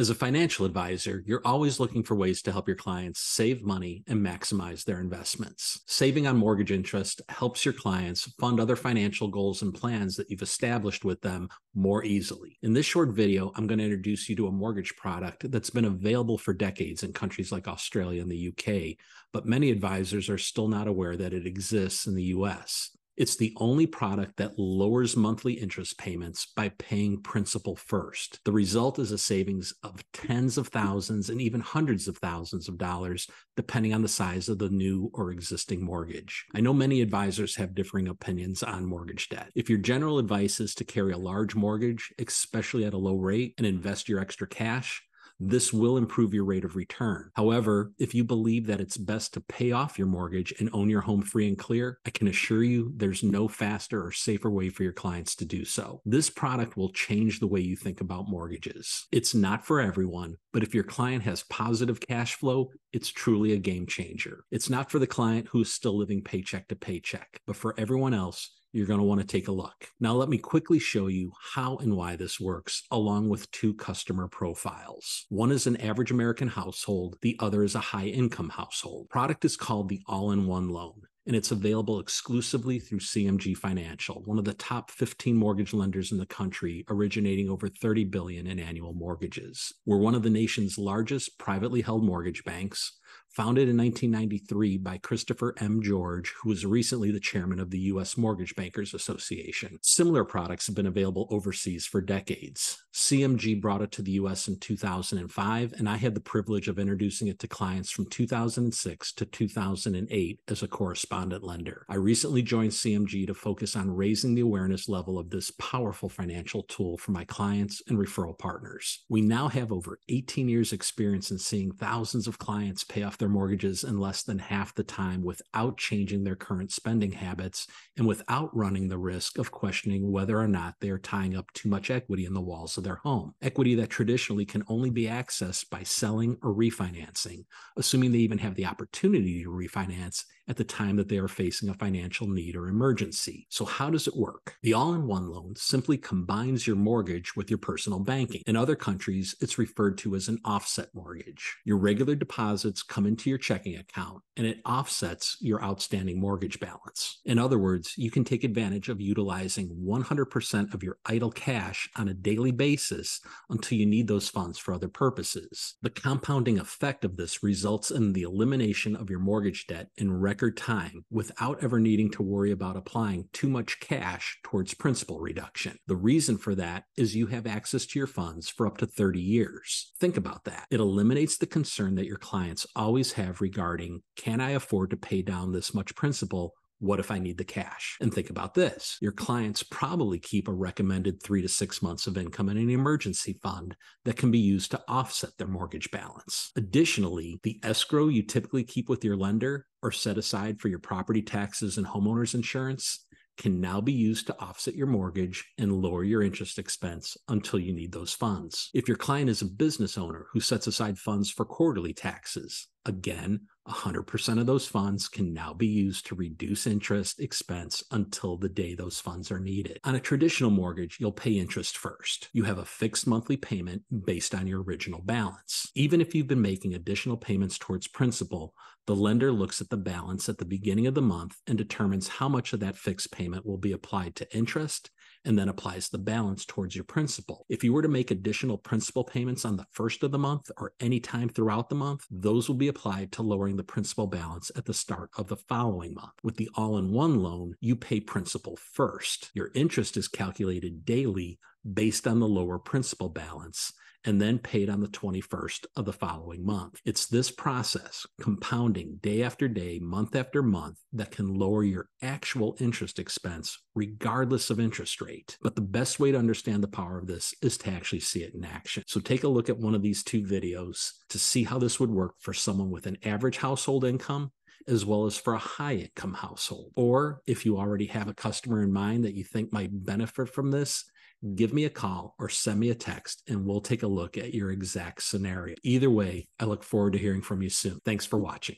As a financial advisor, you're always looking for ways to help your clients save money and maximize their investments. Saving on mortgage interest helps your clients fund other financial goals and plans that you've established with them more easily. In this short video, I'm going to introduce you to a mortgage product that's been available for decades in countries like Australia and the UK, but many advisors are still not aware that it exists in the US. It's the only product that lowers monthly interest payments by paying principal first. The result is a savings of tens of thousands and even hundreds of thousands of dollars, depending on the size of the new or existing mortgage. I know many advisors have differing opinions on mortgage debt. If your general advice is to carry a large mortgage, especially at a low rate, and invest your extra cash, this will improve your rate of return. However, if you believe that it's best to pay off your mortgage and own your home free and clear, I can assure you there's no faster or safer way for your clients to do so. This product will change the way you think about mortgages. It's not for everyone, but if your client has positive cash flow, it's truly a game changer. It's not for the client who's still living paycheck to paycheck, but for everyone else, you're going to want to take a look. Now, let me quickly show you how and why this works, along with two customer profiles. One is an average American household. The other is a high-income household. Product is called the All-in-One Loan, and it's available exclusively through CMG Financial, one of the top 15 mortgage lenders in the country, originating over $30 billion in annual mortgages. We're one of the nation's largest privately held mortgage banks, founded in 1993 by Christopher M. George, who was recently the chairman of the U.S. Mortgage Bankers Association. Similar products have been available overseas for decades. CMG brought it to the U.S. in 2005, and I had the privilege of introducing it to clients from 2006 to 2008 as a correspondent lender. I recently joined CMG to focus on raising the awareness level of this powerful financial tool for my clients and referral partners. We now have over 18 years experience in seeing thousands of clients pay off their mortgages in less than half the time without changing their current spending habits and without running the risk of questioning whether or not they are tying up too much equity in the walls of their home. Equity that traditionally can only be accessed by selling or refinancing, assuming they even have the opportunity to refinance at the time that they are facing a financial need or emergency. So how does it work? The All-in-One Loan simply combines your mortgage with your personal banking. In other countries, it's referred to as an offset mortgage. Your regular deposits come into your checking account, and it offsets your outstanding mortgage balance. In other words, you can take advantage of utilizing 100% of your idle cash on a daily basis until you need those funds for other purposes. The compounding effect of this results in the elimination of your mortgage debt in record time without ever needing to worry about applying too much cash towards principal reduction. The reason for that is you have access to your funds for up to 30 years. Think about that. It eliminates the concern that your clients always have regarding, can I afford to pay down this much principal? What if I need the cash? And think about this. Your clients probably keep a recommended 3 to 6 months of income in an emergency fund that can be used to offset their mortgage balance. Additionally, the escrow you typically keep with your lender or set aside for your property taxes and homeowners insurance can now be used to offset your mortgage and lower your interest expense until you need those funds. If your client is a business owner who sets aside funds for quarterly taxes, again, 100% of those funds can now be used to reduce interest expense until the day those funds are needed. On a traditional mortgage, you'll pay interest first. You have a fixed monthly payment based on your original balance. Even if you've been making additional payments towards principal, the lender looks at the balance at the beginning of the month and determines how much of that fixed payment will be applied to interest and then applies the balance towards your principal. If you were to make additional principal payments on the first of the month or any time throughout the month, those will be applied to lowering the principal balance at the start of the following month. With the All-in-One Loan, you pay principal first. Your interest is calculated daily based on the lower principal balance and then paid on the 21st of the following month. It's this process, compounding day after day, month after month, that can lower your actual interest expense regardless of interest rate. But the best way to understand the power of this is to actually see it in action. So take a look at one of these two videos to see how this would work for someone with an average household income as well as for a high-income household. Or if you already have a customer in mind that you think might benefit from this, give me a call or send me a text and we'll take a look at your exact scenario. Either way, I look forward to hearing from you soon. Thanks for watching.